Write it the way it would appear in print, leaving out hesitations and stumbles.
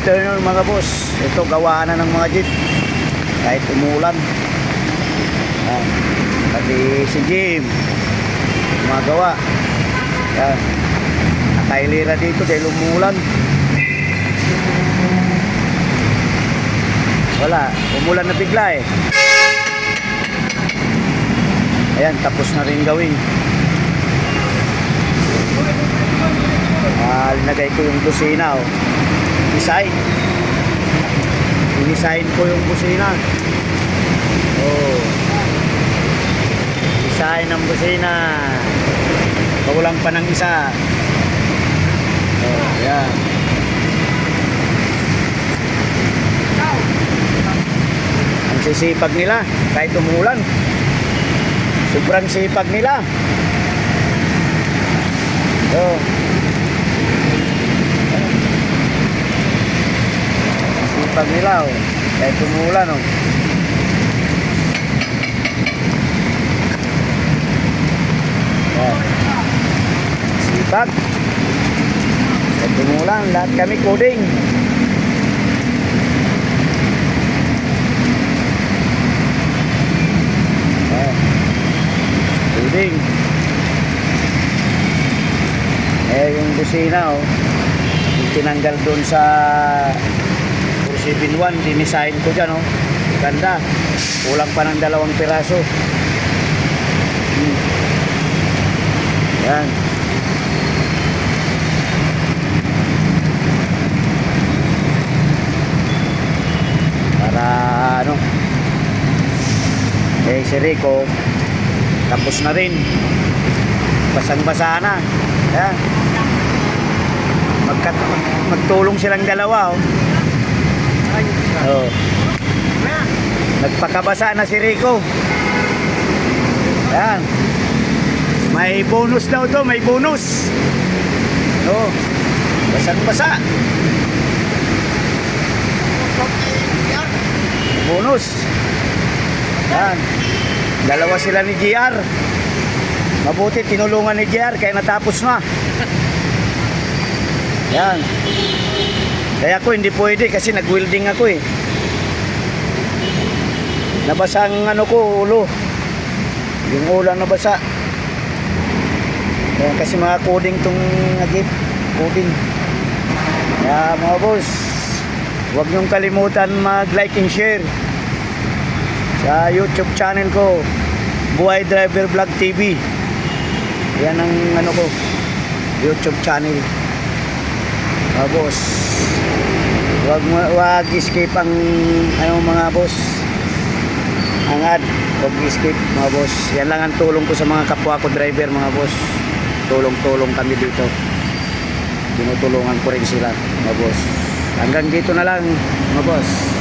afternoon mga boss. Ito gawaan na ng mga jeep kahit umulan. Pati si Jim gumagawa. Yan. Nakailira dito dahil umulan. Wala, umulan na bigla eh. Ayan, tapos na rin gawin. Linagay ko yung busina, oh. Design. Dinisign ko yung busina. Oh. Design ng busina. Kulang pa ng isa. Oh, yan. Ang sisipag nila kahit umulan. Sobrang sipag nila. Oh. Sipag nila, oh. Kahit umulan, oh. Oh. Sipag. Kahit umulan, lahat kami coding. Oh. Coding. Yung busina, oh. Yung tinanggal doon sa 471, dinisign ko dyan, oh. Ganda. Kulang pa ng 2 piraso. Yan. Para ano, si Rico tapos na rin. Basang-basa na. Yan. Magtulong silang dalawa, oh. Oh. Nagpakabasa na si Rico. Yan. May bonus daw to, may bonus. Oh. Basang-basa. Bonus. Yan. Dalawa sila ni GR. Mabuti tinulungan ni GR kaya natapos na. Yan. Kaya ako hindi pwede kasi nag-welding ako eh. Nabasa ang ano ko, ulo. Yung ulo nabasa. Yan, kasi mga coding tong nagip. Coding. Kaya mga boss, huwag niyong kalimutan mag-like and share sa YouTube channel ko, Buhay Driver Vlog TV. Yan ang ano ko, YouTube channel. Mga boss, wag skip ang ano mga boss, ang ad, wag skip mga boss. Yan lang ang tulong ko sa mga kapwa ko driver mga boss. Tulong-tulong kami dito, tinutulungan ko rin sila mga boss. Hanggang dito na lang mga boss.